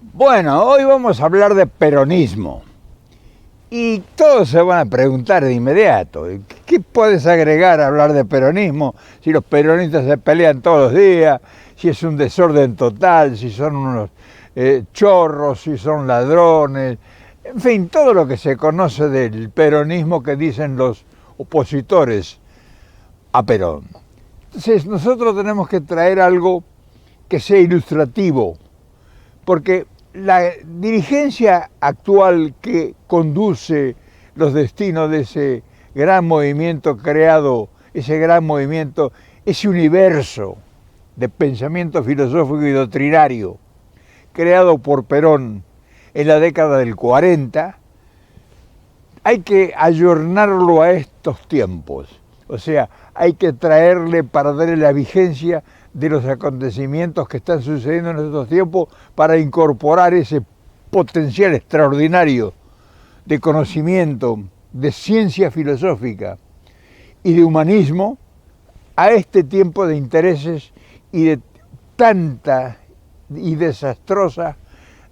Bueno, hoy vamos a hablar de peronismo. Y todos se van a preguntar de inmediato, ¿qué puedes agregar a hablar de peronismo si los peronistas se pelean todos los días, si es un desorden total, si son unos chorros, si son ladrones, en fin, todo lo que se conoce del peronismo que dicen los opositores a Perón? Entonces nosotros tenemos que traer algo que sea ilustrativo, porque la dirigencia actual que conduce los destinos de ese gran movimiento creado, ese gran movimiento, ese universo de pensamiento filosófico y doctrinario creado por Perón en la década del 40, hay que ayornarlo a estos tiempos. O sea, hay que traerle para darle la vigencia de los acontecimientos que están sucediendo en estos tiempos para incorporar ese potencial extraordinario de conocimiento, de ciencia filosófica y de humanismo a este tiempo de intereses y de tanta y desastrosa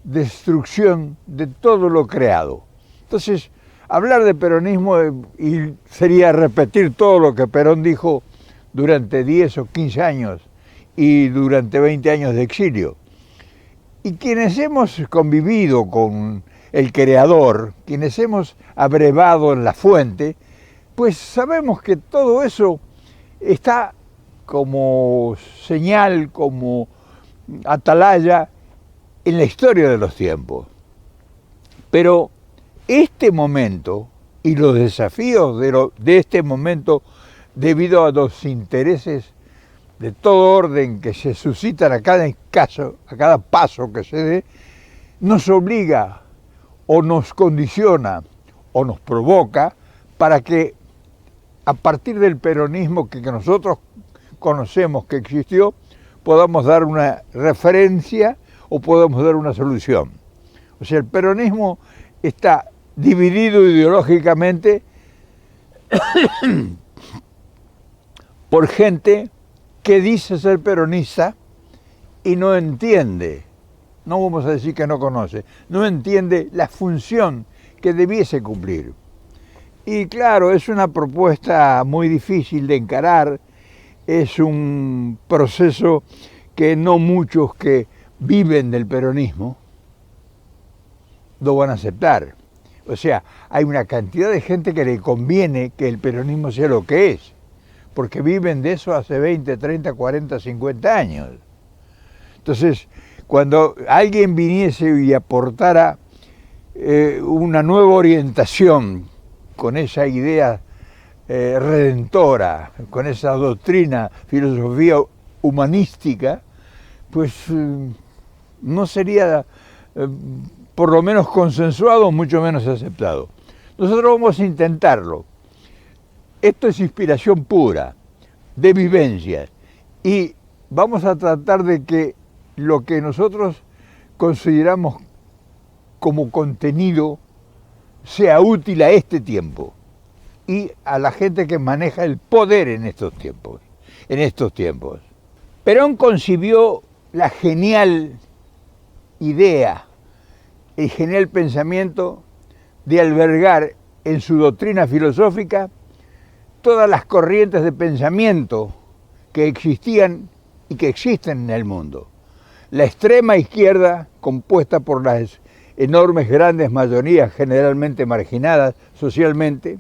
destrucción de todo lo creado. Entonces, hablar de peronismo sería repetir todo lo que Perón dijo durante 10 o 15 años y durante 20 años de exilio. Y quienes hemos convivido con el creador, quienes hemos abrevado en la fuente, pues sabemos que todo eso está como señal, como atalaya en la historia de los tiempos. Pero este momento y los desafíos de este momento, debido a los intereses de todo orden que se suscitan a cada caso, a cada paso que se dé, nos obliga o nos condiciona o nos provoca para que a partir del peronismo que nosotros conocemos que existió, podamos dar una referencia o podamos dar una solución. O sea, el peronismo está dividido ideológicamente por gente que dice ser peronista y no entiende, no vamos a decir que no conoce, no entiende la función que debiese cumplir. Y claro, es una propuesta muy difícil de encarar, es un proceso que no muchos que viven del peronismo lo van a aceptar. O sea, hay una cantidad de gente que le conviene que el peronismo sea lo que es, porque viven de eso hace 20, 30, 40, 50 años. Entonces, cuando alguien viniese y aportara una nueva orientación con esa idea redentora, con esa doctrina, filosofía humanística, pues no sería por lo menos consensuado, mucho menos aceptado. Nosotros vamos a intentarlo. Esto es inspiración pura, de vivencias, y vamos a tratar de que lo que nosotros consideramos como contenido sea útil a este tiempo y a la gente que maneja el poder en estos tiempos. Perón concibió la genial idea, el genial pensamiento de albergar en su doctrina filosófica todas las corrientes de pensamiento que existían y que existen en el mundo. La extrema izquierda, compuesta por las enormes grandes mayorías generalmente marginadas socialmente,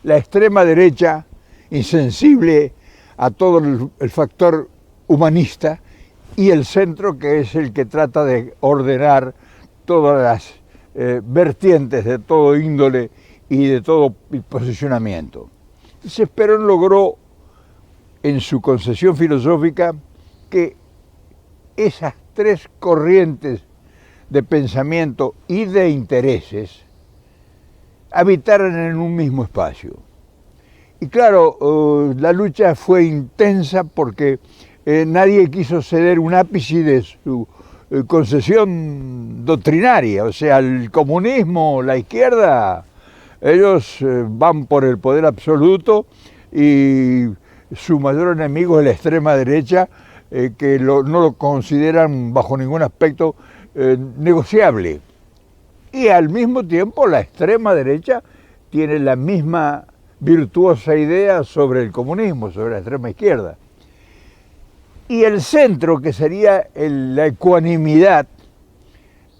la extrema derecha, insensible a todo el factor humanista, y el centro, que es el que trata de ordenar todas las vertientes de todo índole y de todo posicionamiento. Entonces Perón logró en su concepción filosófica que esas tres corrientes de pensamiento y de intereses habitaran en un mismo espacio. Y claro, la lucha fue intensa porque nadie quiso ceder un ápice de su concesión doctrinaria, o sea, el comunismo, la izquierda, ellos van por el poder absoluto y su mayor enemigo es la extrema derecha, que no lo consideran bajo ningún aspecto negociable. Y al mismo tiempo la extrema derecha tiene la misma virtuosa idea sobre el comunismo, sobre la extrema izquierda. Y el centro, que sería la ecuanimidad,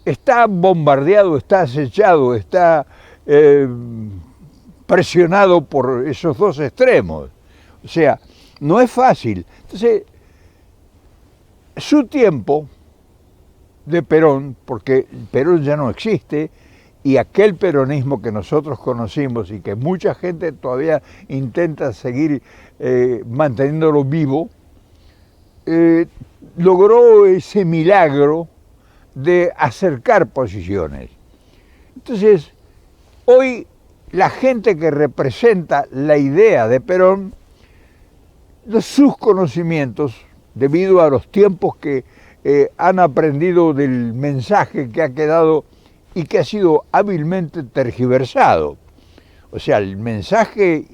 está bombardeado, está acechado, está presionado por esos dos extremos. O sea, no es fácil. Entonces, su tiempo de Perón, porque Perón ya no existe, y aquel peronismo que nosotros conocimos y que mucha gente todavía intenta seguir manteniéndolo vivo, logró ese milagro de acercar posiciones. Entonces, hoy la gente que representa la idea de Perón, sus conocimientos, debido a los tiempos que han aprendido del mensaje que ha quedado y que ha sido hábilmente tergiversado. O sea, el mensaje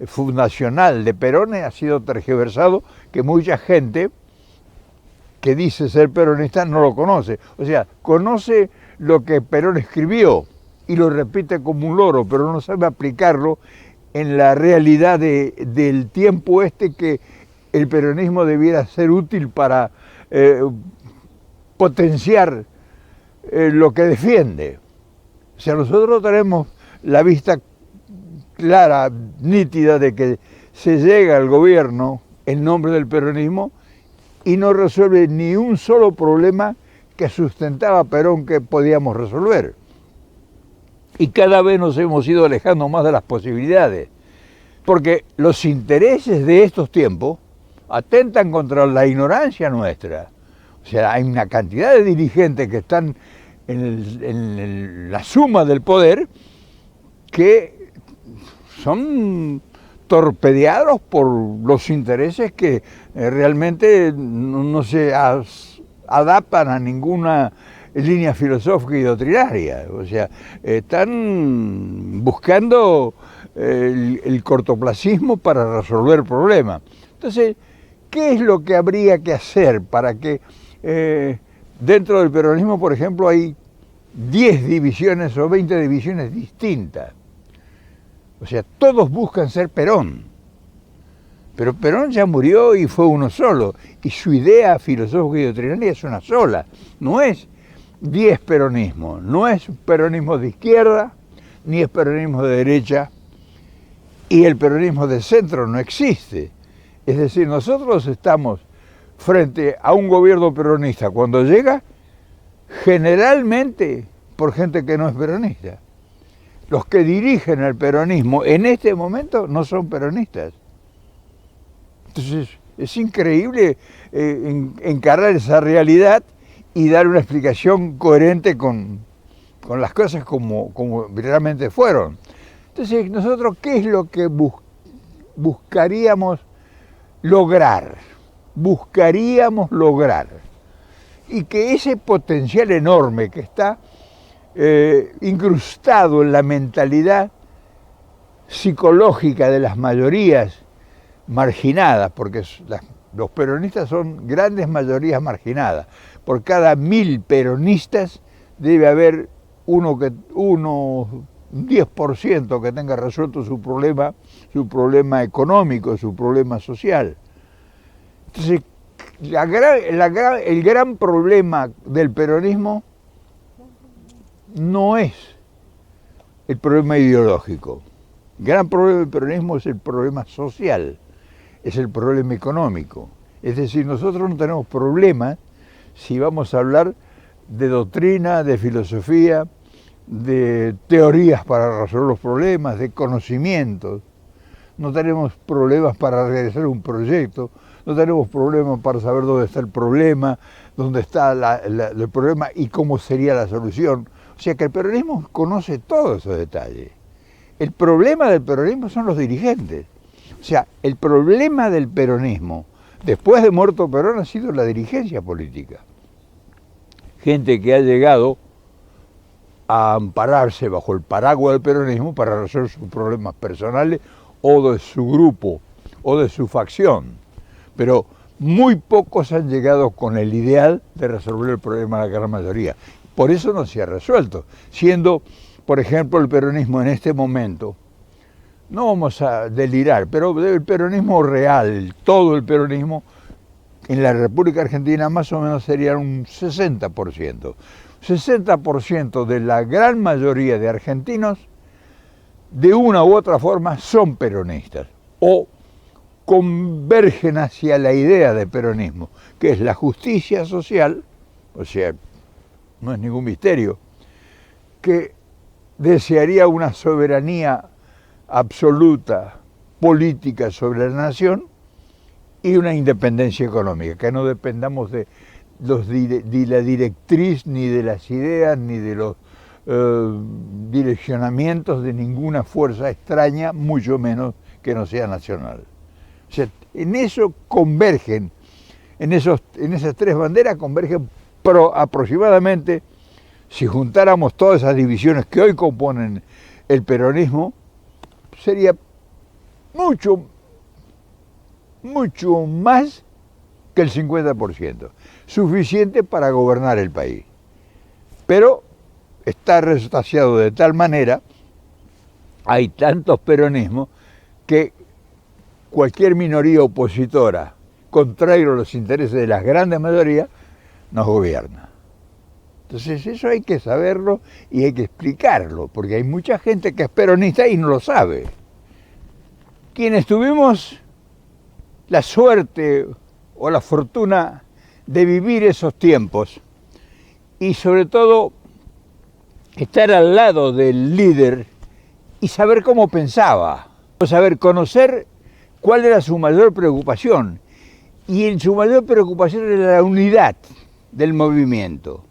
fundacional de Perón ha sido tergiversado, que mucha gente que dice ser peronista no lo conoce. O sea, conoce lo que Perón escribió y lo repite como un loro, pero no sabe aplicarlo en la realidad del tiempo que el peronismo debiera ser útil para potenciar lo que defiende. O sea, nosotros tenemos la vista clara, nítida, de que se llega al gobierno en nombre del peronismo y no resuelve ni un solo problema que sustentaba Perón que podíamos resolver. Y cada vez nos hemos ido alejando más de las posibilidades, porque los intereses de estos tiempos atentan contra la ignorancia nuestra. O sea, hay una cantidad de dirigentes que están en la suma del poder que son torpedeados por los intereses que realmente no se adaptan a ninguna línea filosófica y doctrinaria. O sea, están buscando el cortoplacismo para resolver problemas. Entonces, ¿qué es lo que habría que hacer para que dentro del peronismo, por ejemplo, hay 10 divisiones o 20 divisiones distintas? O sea, todos buscan ser Perón. Pero Perón ya murió y fue uno solo. Y su idea filosófica y doctrinaria es una sola. No es 10 peronismos. No es peronismo de izquierda, ni es peronismo de derecha. Y el peronismo de centro no existe. Es decir, nosotros estamos frente a un gobierno peronista cuando llega, generalmente por gente que no es peronista. Los que dirigen el peronismo en este momento no son peronistas. Entonces es increíble encarar esa realidad y dar una explicación coherente con las cosas como realmente fueron. Entonces, nosotros, ¿qué es lo que buscaríamos lograr? Buscaríamos lograr. Y que ese potencial enorme que está incrustado en la mentalidad psicológica de las mayorías marginadas, porque los peronistas son grandes mayorías marginadas. Por cada 1000 peronistas debe haber un 10% que tenga resuelto su problema económico, su problema social. Entonces, el gran problema del peronismo no es el problema ideológico. El gran problema del peronismo es el problema social, es el problema económico. Es decir, nosotros no tenemos problemas si vamos a hablar de doctrina, de filosofía, de teorías para resolver los problemas, de conocimientos. No tenemos problemas para realizar un proyecto, no tenemos problemas para saber dónde está el problema, dónde está el problema y cómo sería la solución. O sea que el peronismo conoce todos esos detalles. El problema del peronismo son los dirigentes. O sea, el problema del peronismo, después de muerto Perón, ha sido la dirigencia política. Gente que ha llegado a ampararse bajo el paraguas del peronismo para resolver sus problemas personales o de su grupo o de su facción. Pero muy pocos han llegado con el ideal de resolver el problema de la gran mayoría. Por eso no se ha resuelto, siendo, por ejemplo, el peronismo en este momento, no vamos a delirar, pero el peronismo real, todo el peronismo, en la República Argentina más o menos sería un 60%. 60% de la gran mayoría de argentinos, de una u otra forma, son peronistas o convergen hacia la idea de peronismo, que es la justicia social, o sea, no es ningún misterio, que desearía una soberanía absoluta política sobre la nación y una independencia económica, que no dependamos de la directriz, ni de las ideas, ni de los direccionamientos de ninguna fuerza extraña, mucho menos que no sea nacional. O sea, en eso convergen, en esas tres banderas convergen aproximadamente, si juntáramos todas esas divisiones que hoy componen el peronismo, sería mucho más que el 50%, suficiente para gobernar el país. Pero está retaseado de tal manera, hay tantos peronismos, que cualquier minoría opositora, contrario a los intereses de las grandes mayorías, nos gobierna. Entonces eso hay que saberlo y hay que explicarlo, porque hay mucha gente que es peronista y no lo sabe. Quienes tuvimos la suerte o la fortuna de vivir esos tiempos y sobre todo estar al lado del líder y saber cómo pensaba, conocer cuál era su mayor preocupación, y en su mayor preocupación era la unidad del movimiento.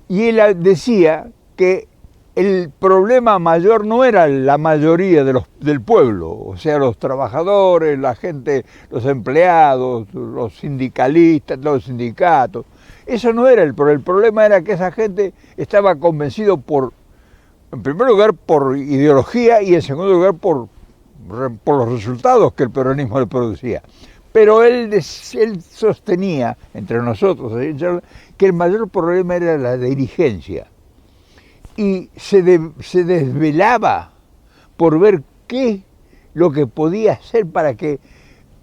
Y él decía que el problema mayor no era la mayoría del pueblo, o sea, los trabajadores, la gente, los empleados, los sindicalistas, los sindicatos. Eso no era el problema era que esa gente estaba convencido en primer lugar, por ideología, y en segundo lugar, por los resultados que el peronismo le producía. Pero él sostenía, entre nosotros, que el mayor problema era la dirigencia. Y se desvelaba por ver qué lo que podía hacer para que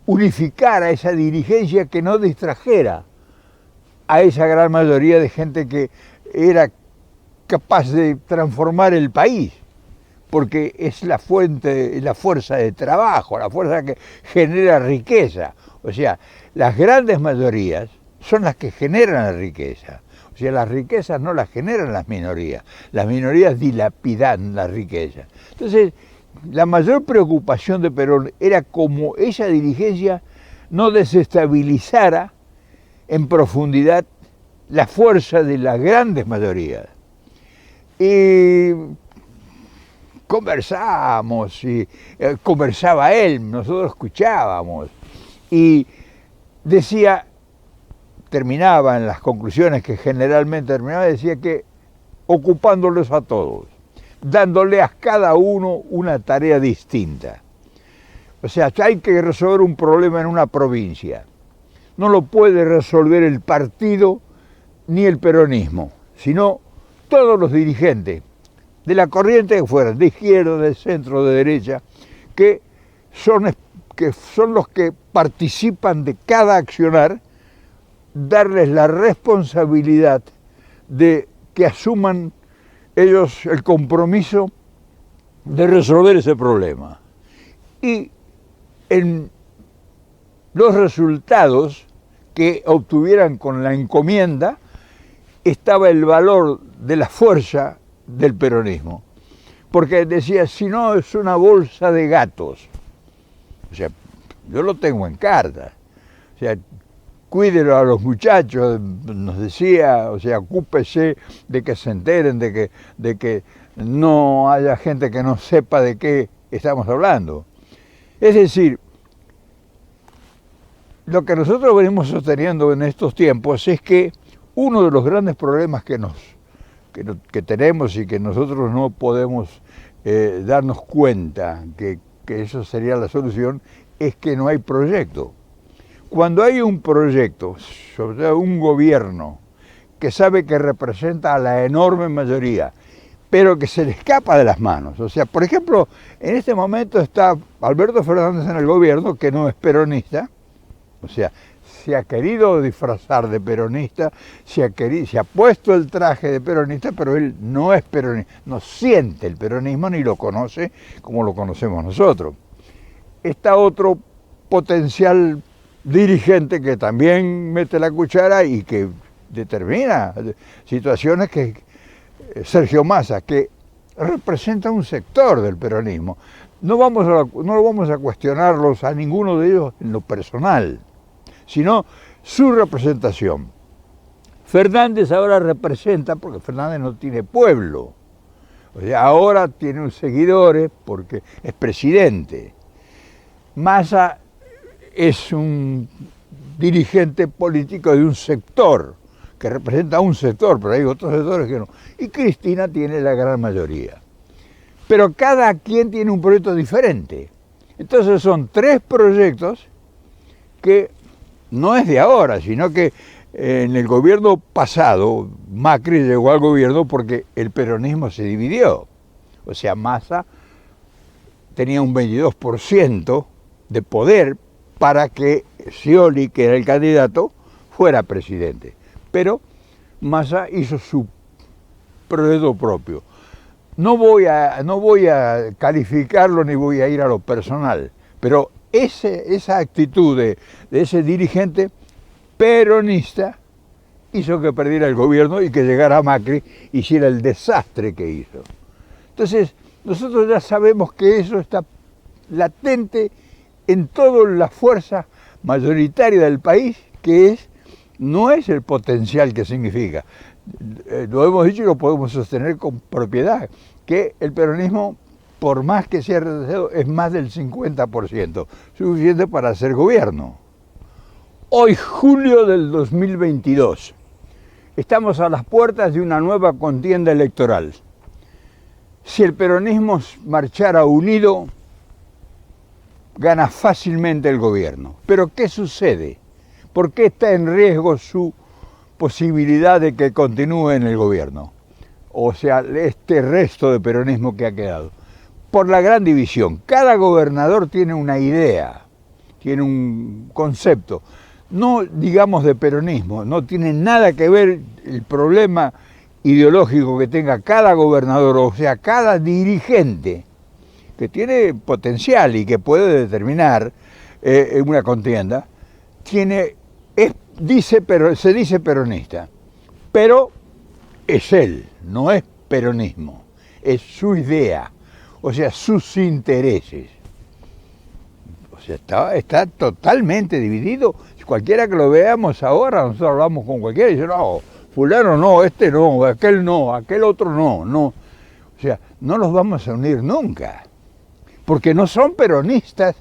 unificara esa dirigencia, que no distrajera a esa gran mayoría de gente que era capaz de transformar el país, porque es la fuente, la fuerza de trabajo, la fuerza que genera riqueza. O sea, las grandes mayorías son las que generan la riqueza. O sea, las riquezas no las generan las minorías dilapidan la riqueza. Entonces, la mayor preocupación de Perón era cómo esa dirigencia no desestabilizara en profundidad la fuerza de las grandes mayorías. Y conversábamos, y conversaba él, nosotros escuchábamos, y decía, terminaba en las conclusiones que generalmente terminaba, decía que ocupándolos a todos, dándole a cada uno una tarea distinta. O sea, hay que resolver un problema en una provincia, no lo puede resolver el partido ni el peronismo, sino todos los dirigentes de la corriente que fueran, de izquierda, de centro, de derecha, que son los que participan de cada accionar, darles la responsabilidad de que asuman ellos el compromiso de resolver ese problema. Y en los resultados que obtuvieran con la encomienda estaba el valor de la fuerza del peronismo. Porque decía, si no es una bolsa de gatos. O sea, yo lo tengo en carta. O sea, cuídelo a los muchachos, nos decía, o sea, ocúpese de que se enteren, de que no haya gente que no sepa de qué estamos hablando. Es decir, lo que nosotros venimos sosteniendo en estos tiempos es que uno de los grandes problemas que tenemos y que nosotros no podemos darnos cuenta que eso sería la solución, es que no hay proyecto. Cuando hay un proyecto, sobre todo un gobierno, que sabe que representa a la enorme mayoría, pero que se le escapa de las manos. O sea, por ejemplo, en este momento está Alberto Fernández en el gobierno, que no es peronista, o sea, se ha querido disfrazar de peronista, se ha puesto el traje de peronista, pero él no es peronista, no siente el peronismo ni lo conoce como lo conocemos nosotros. Está otro potencial dirigente que también mete la cuchara y que determina situaciones que Sergio Massa, que representa un sector del peronismo. No lo vamos a cuestionarlos a ninguno de ellos en lo personal, sino su representación. Fernández ahora representa, porque Fernández no tiene pueblo, o sea, ahora tiene un seguidores porque es presidente. Massa es un dirigente político de un sector, que representa a un sector, pero hay otros sectores que no. Y Cristina tiene la gran mayoría. Pero cada quien tiene un proyecto diferente. Entonces son tres proyectos que no es de ahora, sino que en el gobierno pasado, Macri llegó al gobierno porque el peronismo se dividió. O sea, Massa tenía un 22% de poder para que Scioli, que era el candidato, fuera presidente. Pero Massa hizo su proyecto propio. No voy a calificarlo ni voy a ir a lo personal, pero esa actitud de ese dirigente peronista hizo que perdiera el gobierno y que llegara Macri y hiciera el desastre que hizo. Entonces, nosotros ya sabemos que eso está latente en toda la fuerza mayoritaria del país, que no es el potencial que significa. Lo hemos dicho y lo podemos sostener con propiedad, que el peronismo, por más que sea retrasado, es más del 50%, suficiente para hacer gobierno. Hoy, julio del 2022, estamos a las puertas de una nueva contienda electoral. Si el peronismo marchara unido, gana fácilmente el gobierno. Pero ¿qué sucede? ¿Por qué está en riesgo su posibilidad de que continúe en el gobierno? O sea, este resto de peronismo que ha quedado. Por la gran división. Cada gobernador tiene una idea, tiene un concepto. No digamos de peronismo, no tiene nada que ver el problema ideológico que tenga cada gobernador, o sea, cada dirigente que tiene potencial y que puede determinar una contienda, se dice peronista, pero es él, no es peronismo, es su idea, o sea, sus intereses. O sea, está totalmente dividido. Cualquiera que lo veamos ahora, nosotros hablamos con cualquiera y dice, no, fulano no, este no, aquel otro no. O sea, no los vamos a unir nunca, porque no son peronistas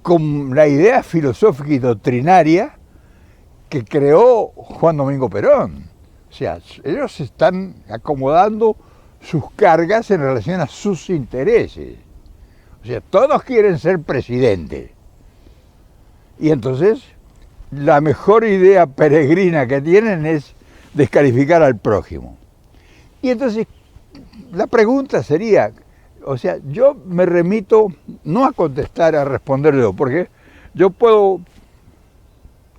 con la idea filosófica y doctrinaria que creó Juan Domingo Perón. O sea, ellos están acomodando sus cargas en relación a sus intereses. O sea, todos quieren ser presidentes. Y entonces, la mejor idea peregrina que tienen es descalificar al prójimo. Y entonces, la pregunta sería, o sea, yo me remito no a contestar, a responder yo, porque yo puedo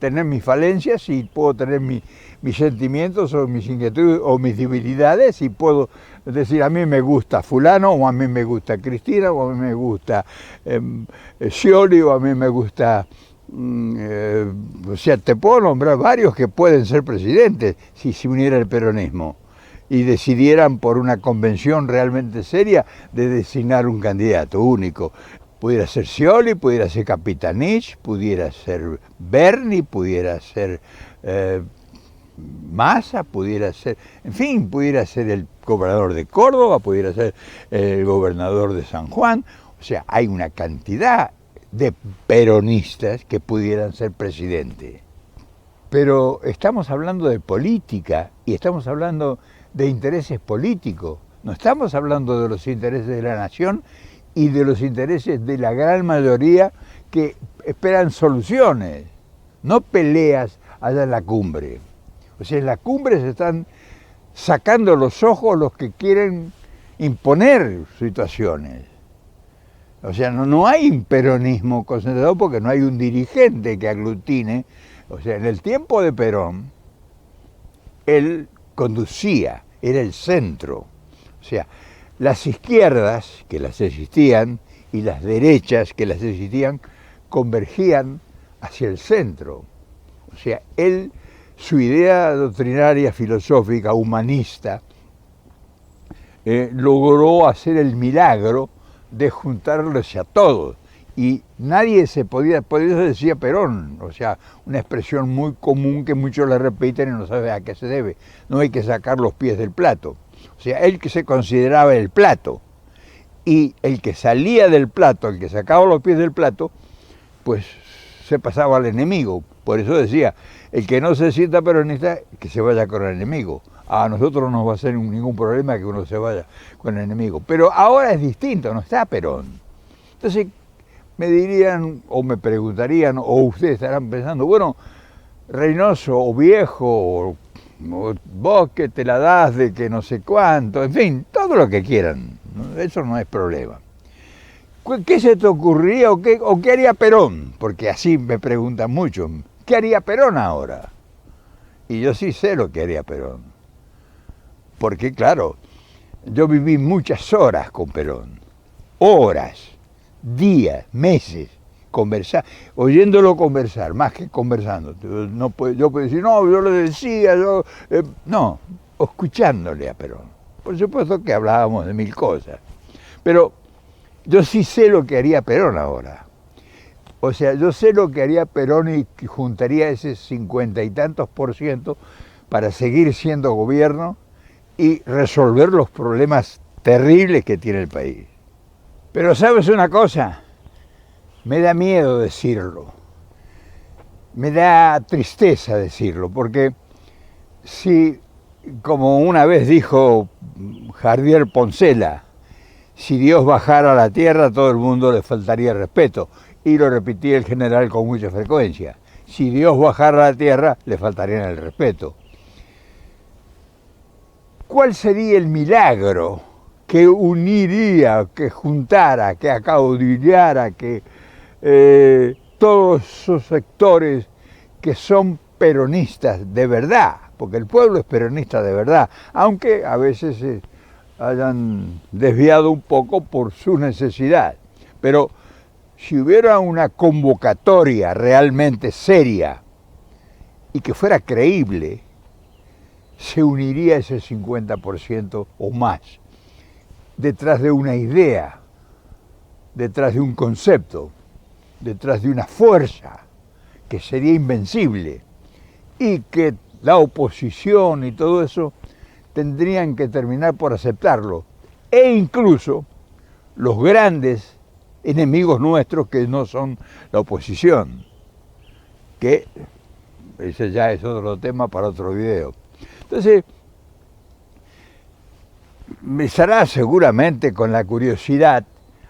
tener mis falencias y puedo tener mis sentimientos o mis inquietudes o mis debilidades y puedo decir a mí me gusta fulano o a mí me gusta Cristina o a mí me gusta Scioli o a mí me gusta... o sea, te puedo nombrar varios que pueden ser presidentes si se uniera el peronismo y decidieran por una convención realmente seria de designar un candidato único. Pudiera ser Scioli, pudiera ser Capitanich, pudiera ser Berni, pudiera ser Massa, pudiera ser, en fin, pudiera ser el gobernador de Córdoba, pudiera ser el gobernador de San Juan. O sea, hay una cantidad de peronistas que pudieran ser presidente. Pero estamos hablando de política y estamos hablando de intereses políticos. No estamos hablando de los intereses de la nación y de los intereses de la gran mayoría que esperan soluciones. no peleas allá en la cumbre. O sea, en la cumbre se están sacando los ojos los que quieren imponer situaciones. O sea, no hay un peronismo concentrado porque no hay un dirigente que aglutine. O sea, en el tiempo de Perón, él conducía, era el centro. O sea, las izquierdas, que las existían, y las derechas, que las existían, convergían hacia el centro. O sea, él, su idea doctrinaria, filosófica, humanista, logró hacer el milagro de juntarlos a todos. Y nadie se podía, por eso decía Perón, o sea, una expresión muy común que muchos le repiten y no saben a qué se debe. No hay que sacar los pies del plato. O sea, él que se consideraba el plato, y el que salía del plato, el que sacaba los pies del plato, pues se pasaba al enemigo. Por eso decía, el que no se sienta peronista, que se vaya con el enemigo. A nosotros no nos va a hacer ningún problema que uno se vaya con el enemigo. Pero ahora es distinto, no está Perón. Entonces me dirían, o me preguntarían, o ustedes estarán pensando, bueno, Reynoso, o viejo, o vos que te la das de que no sé cuánto, en fin, todo lo que quieran, eso no es problema. ¿Qué se te ocurriría o qué haría Perón? Porque así me preguntan mucho, ¿qué haría Perón ahora? Y yo sí sé lo que haría Perón. Porque claro, yo viví muchas horas con Perón, horas, días, meses, conversar, oyéndolo conversar, más que conversando. No yo puedo decir, no, yo lo decía, no, escuchándole a Perón. Por supuesto que hablábamos de mil cosas, pero yo sí sé lo que haría Perón ahora. O sea, yo sé lo que haría Perón y juntaría ese 50 y tantos % para seguir siendo gobierno y resolver los problemas terribles que tiene el país. Pero ¿sabes una cosa? Me da miedo decirlo, me da tristeza decirlo, porque si, como una vez dijo Jardier Poncela, si Dios bajara a la tierra, todo el mundo le faltaría respeto. Y lo repetía el general con mucha frecuencia. Si Dios bajara a la tierra, le faltaría el respeto. ¿Cuál sería el milagro que uniría, que juntara, que acaudillara, que todos esos sectores que son peronistas de verdad? Porque el pueblo es peronista de verdad, aunque a veces se hayan desviado un poco por su necesidad. Pero si hubiera una convocatoria realmente seria y que fuera creíble, se uniría ese 50% o más detrás de una idea, detrás de un concepto, detrás de una fuerza que sería invencible y que la oposición y todo eso tendrían que terminar por aceptarlo, e incluso los grandes enemigos nuestros que no son la oposición, que ese ya es otro tema para otro video. Entonces, me estará seguramente con la curiosidad,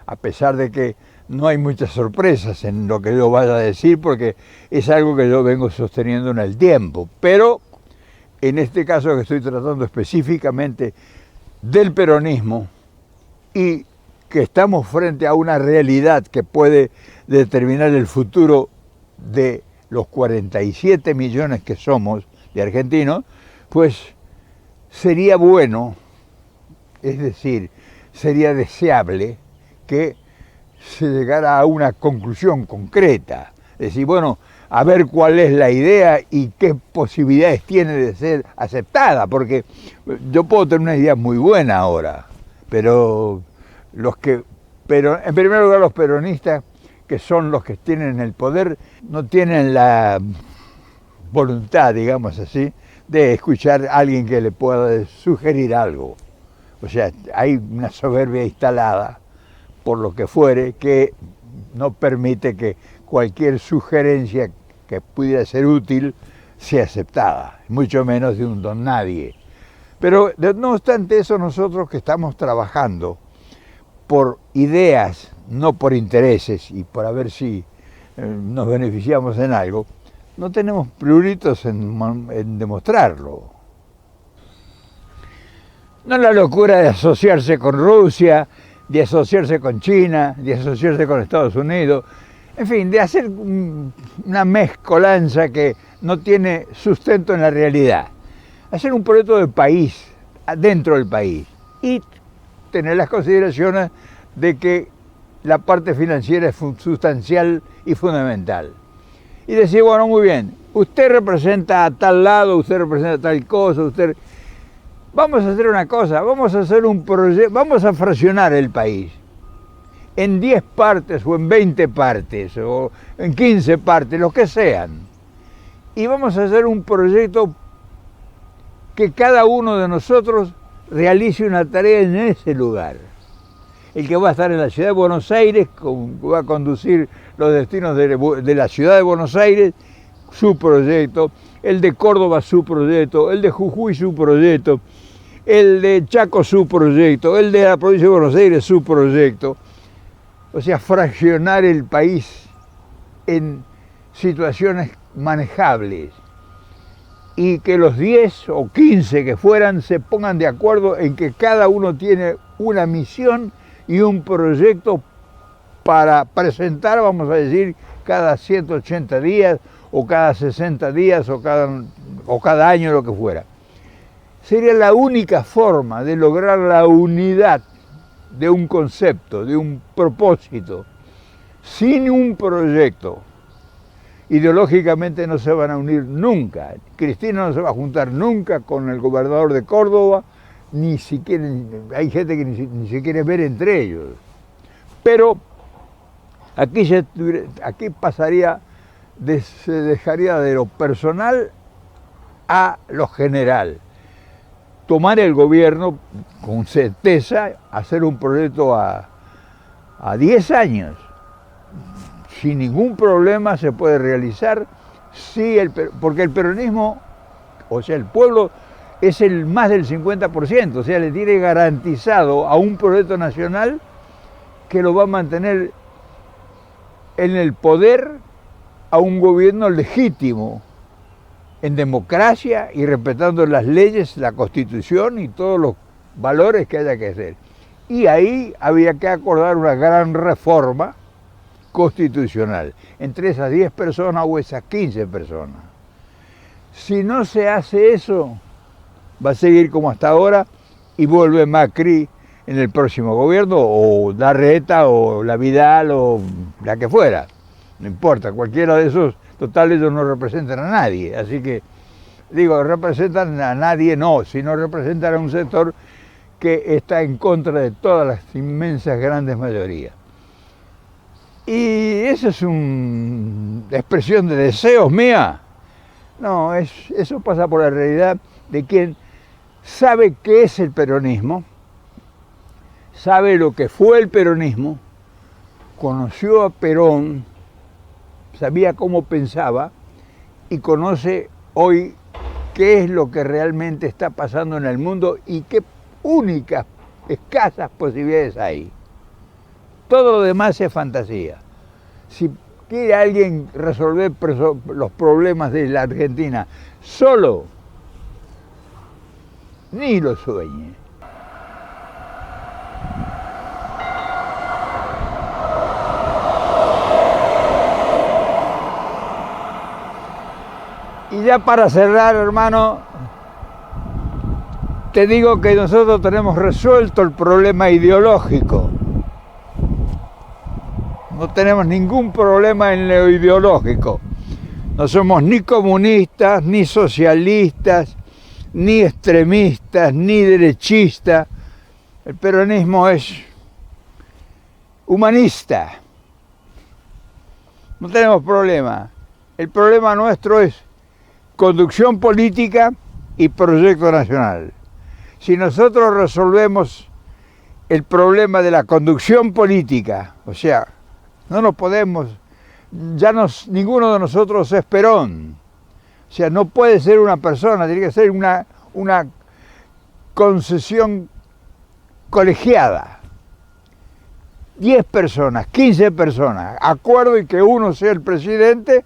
a pesar de que no hay muchas sorpresas en lo que yo vaya a decir, porque es algo que yo vengo sosteniendo en el tiempo, pero en este caso que estoy tratando específicamente del peronismo y que estamos frente a una realidad que puede determinar el futuro de los 47 millones que somos de argentinos, pues sería bueno, es decir, sería deseable que se llegara a una conclusión concreta. Es decir, bueno, a ver cuál es la idea y qué posibilidades tiene de ser aceptada, porque yo puedo tener una idea muy buena ahora, pero en primer lugar los peronistas, que son los que tienen el poder, no tienen la voluntad, digamos así, de escuchar a alguien que le pueda sugerir algo. O sea, hay una soberbia instalada, por lo que fuere, que no permite que cualquier sugerencia que pudiera ser útil sea aceptada, mucho menos de un don nadie. Pero no obstante eso, nosotros que estamos trabajando por ideas, no por intereses, y por a ver si nos beneficiamos en algo, no tenemos pruritos en demostrarlo. No la locura de asociarse con Rusia, de asociarse con China, de asociarse con Estados Unidos, en fin, de hacer una mezcolanza que no tiene sustento en la realidad. Hacer un proyecto de país, dentro del país, y tener las consideraciones de que la parte financiera es sustancial y fundamental. Y decir, bueno, muy bien, usted representa a tal lado, usted representa tal cosa, usted... Vamos a hacer una cosa, vamos a hacer un proyecto, vamos a fraccionar el país en 10 partes o en 20 partes o en 15 partes, lo que sean. Y vamos a hacer un proyecto que cada uno de nosotros realice una tarea en ese lugar. El que va a estar en la ciudad de Buenos Aires, va a conducir los destinos de la ciudad de Buenos Aires, su proyecto, el de Córdoba su proyecto, el de Jujuy su proyecto, el de Chaco su proyecto, el de la provincia de Buenos Aires su proyecto. O sea, fraccionar el país en situaciones manejables y que los 10 o 15 que fueran se pongan de acuerdo en que cada uno tiene una misión y un proyecto para presentar, vamos a decir, cada 180 días o cada 60 días o cada año, lo que fuera. Sería la única forma de lograr la unidad de un concepto, de un propósito. Sin un proyecto, ideológicamente no se van a unir nunca. Cristina no se va a juntar nunca con el gobernador de Córdoba, ni siquiera, hay gente que ni se quiere ver entre ellos. Pero aquí pasaría, se dejaría de lo personal a lo general. Tomar el gobierno con certeza, hacer un proyecto a 10 años, sin ningún problema se puede realizar, porque el peronismo, o sea, el pueblo, es el más del 50%, o sea, le tiene garantizado a un proyecto nacional que lo va a mantener en el poder a un gobierno legítimo, en democracia y respetando las leyes, la Constitución y todos los valores que haya que hacer. Y ahí había que acordar una gran reforma constitucional, entre esas 10 personas o esas 15 personas. Si no se hace eso, va a seguir como hasta ahora y vuelve Macri en el próximo gobierno, o Larreta, o la Vidal, o la que fuera. No importa, cualquiera de esos, total, ellos no representan a nadie. Así que, digo, representan a nadie, no, sino representan a un sector que está en contra de todas las inmensas, grandes mayorías. ¿Y eso es una expresión de deseos mía? No, eso pasa por la realidad de quien sabe qué es el peronismo, sabe lo que fue el peronismo, conoció a Perón, sabía cómo pensaba y conoce hoy qué es lo que realmente está pasando en el mundo y qué únicas, escasas posibilidades hay. Todo lo demás es fantasía. Si quiere alguien resolver los problemas de la Argentina solo, ni lo sueñe. Y ya para cerrar, hermano, te digo que nosotros tenemos resuelto el problema ideológico. No tenemos ningún problema en lo ideológico. No somos ni comunistas, ni socialistas, ni extremistas, ni derechistas. El peronismo es humanista. No tenemos problema. El problema nuestro es conducción política y proyecto nacional. Si nosotros resolvemos el problema de la conducción política, o sea, no nos podemos, ninguno de nosotros es Perón. O sea, no puede ser una persona, tiene que ser una concesión colegiada. 10 personas, 15 personas, acuerdo y que uno sea el presidente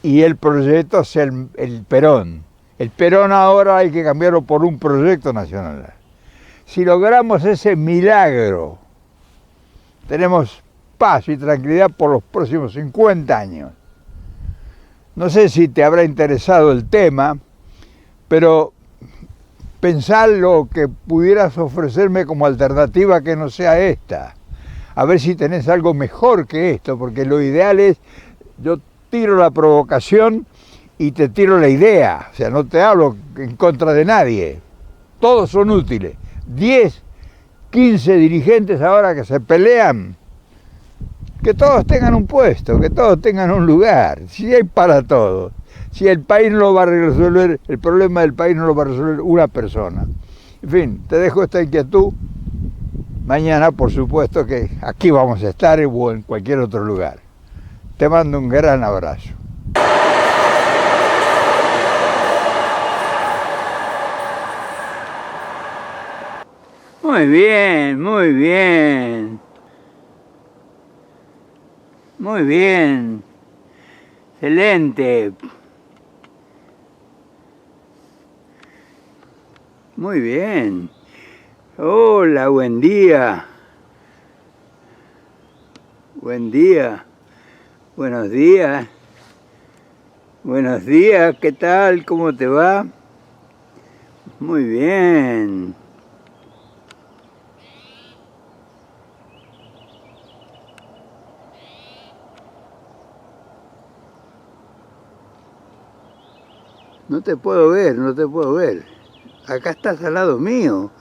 y el proyecto sea el Perón. El Perón ahora hay que cambiarlo por un proyecto nacional. Si logramos ese milagro, tenemos paz y tranquilidad por los próximos 50 años. No sé si te habrá interesado el tema, pero pensar lo que pudieras ofrecerme como alternativa que no sea esta. A ver si tenés algo mejor que esto, porque lo ideal es, yo tiro la provocación y te tiro la idea. O sea, no te hablo en contra de nadie. Todos son útiles. 10, 15 dirigentes ahora que se pelean, que todos tengan un puesto, que todos tengan un lugar. Si hay para todos. Si el país no lo va a resolver, el problema del país no lo va a resolver una persona. En fin, te dejo esta inquietud. Mañana, por supuesto, que aquí vamos a estar o en cualquier otro lugar. Te mando un gran abrazo. Muy bien, muy bien. Muy bien. Excelente. Muy bien. Hola, buen día. Buen día. Buenos días. Buenos días, ¿qué tal? ¿Cómo te va? Muy bien. No te puedo ver, no te puedo ver. Acá estás al lado mío.